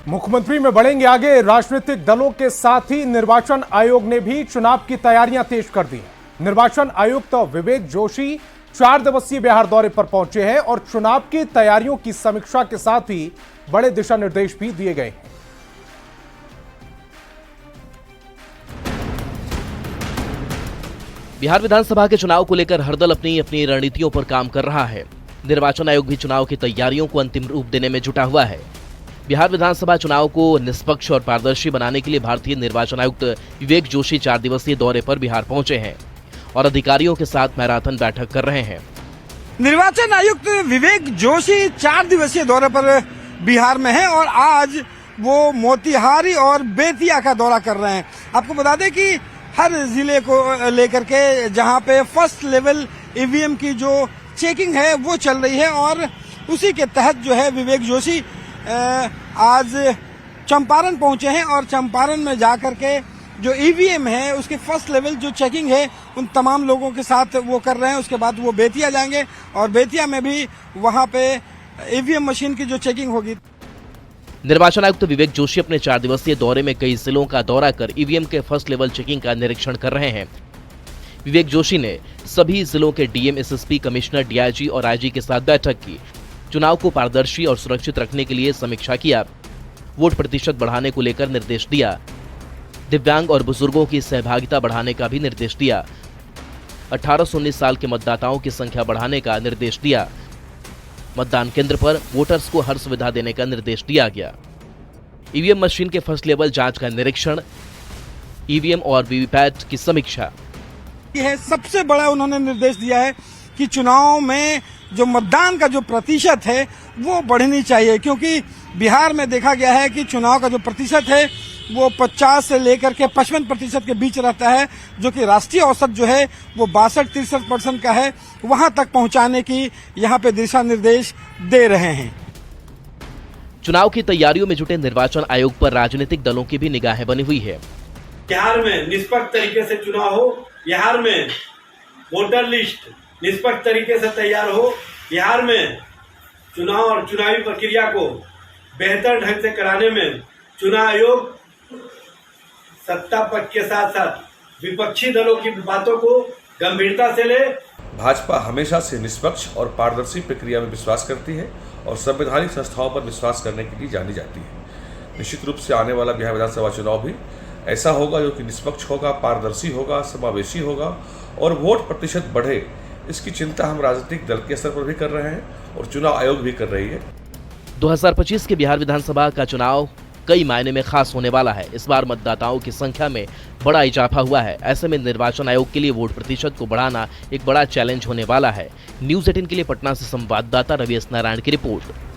मुख्यमंत्री में बढ़ेंगे आगे। राजनीतिक दलों के साथ ही निर्वाचन आयोग ने भी चुनाव की तैयारियां तेज कर दी हैं। निर्वाचन आयुक्त विवेक जोशी 4 दिवसीय बिहार दौरे पर पहुंचे हैं और चुनाव की तैयारियों की समीक्षा के साथ ही बड़े दिशा निर्देश भी दिए गए हैं। बिहार विधानसभा के चुनाव को लेकर हर दल अपनी अपनी रणनीतियों पर काम कर रहा है। निर्वाचन आयोग भी चुनाव की तैयारियों को अंतिम रूप देने में जुटा हुआ है। बिहार विधानसभा चुनाव को निष्पक्ष और पारदर्शी बनाने के लिए भारतीय निर्वाचन आयुक्त विवेक जोशी 4 दिवसीय दौरे पर बिहार पहुंचे हैं और अधिकारियों के साथ मैराथन बैठक कर रहे हैं। निर्वाचन आयुक्त विवेक जोशी 4 दिवसीय दौरे पर बिहार में हैं और आज वो मोतिहारी और बेतिया का दौरा कर रहे हैं। आपको बता दें कि हर जिले को लेकर के जहां पे फर्स्ट लेवल ईवीएम की जो चेकिंग है वो चल रही है और उसी के तहत जो है विवेक जोशी आज चंपारण पहुंचे हैं और चंपारण में जाकर के जो ईवीएम है उसके फर्स्ट लेवल जो चेकिंग है उन तमाम लोगों के साथ वो कर रहे हैं। उसके बाद वो बेतिया जाएंगे और बेतिया में भी वहां पे ईवीएम मशीन की जो चेकिंग होगी। निर्वाचन आयुक्त विवेक जोशी अपने 4 दिवसीय दौरे में कई जिलों का दौरा कर ईवीएम के फर्स्ट लेवल चेकिंग का निरीक्षण कर रहे हैं। विवेक जोशी ने सभी जिलों के डीएम, एसएसपी, कमिश्नर, डीआईजी और आईजी के साथ बैठक की। चुनाव को पारदर्शी और सुरक्षित रखने के लिए समीक्षा किया। वोट प्रतिशत बढ़ाने को लेकर निर्देश दिया। दिव्यांग और बुजुर्गों की सहभागिता बढ़ाने का भी निर्देश दिया। 18 से 19 साल के मतदाताओं की संख्या बढ़ाने का निर्देश दिया। मतदान केंद्र पर वोटर्स को हर सुविधा देने का निर्देश दिया गया। ईवीएम मशीन के फर्स्ट लेवल जांच का निरीक्षण, ईवीएम और वीवीपैट की समीक्षा। यह सबसे बड़ा उन्होंने निर्देश दिया है कि चुनाव में जो मतदान का जो प्रतिशत है वो बढ़नी चाहिए, क्योंकि बिहार में देखा गया है कि चुनाव का जो प्रतिशत है वो 50 से लेकर के 55% के बीच रहता है, जो कि राष्ट्रीय औसत जो है वो 62-63% का है। वहां तक पहुंचाने की यहां पे दिशा निर्देश दे रहे हैं। चुनाव की तैयारियों में जुटे निर्वाचन आयोग पर राजनीतिक दलों की भी निगाहें बनी हुई है। बिहार में निष्पक्ष तरीके से चुनाव हो, बिहार में वोटर लिस्ट निष्पक्ष तरीके से तैयार हो, बिहार में चुनाव और चुनावी प्रक्रिया को बेहतर ढंग से कराने में चुनाव आयोग सत्ता पक्ष के साथ साथ विपक्षी दलों की बातों को गंभीरता से ले। भाजपा हमेशा से निष्पक्ष और पारदर्शी प्रक्रिया में विश्वास करती है और संवैधानिक संस्थाओं पर विश्वास करने के लिए जानी जाती है। निश्चित रूप से आने वाला बिहार विधानसभा चुनाव भी ऐसा होगा जो कि निष्पक्ष होगा, पारदर्शी होगा, समावेशी होगा और वोट प्रतिशत बढ़े, इसकी चिंता हम राजनीतिक दल के स्तर पर भी कर रहे हैं और चुनाव आयोग भी कर रही है। 2025 के बिहार विधानसभा का चुनाव कई मायने में खास होने वाला है। इस बार मतदाताओं की संख्या में बड़ा इजाफा हुआ है। ऐसे में निर्वाचन आयोग के लिए वोट प्रतिशत को बढ़ाना एक बड़ा चैलेंज होने वाला है। न्यूज़ 18 के लिए पटना से संवाददाता रवि एस नारायण की रिपोर्ट।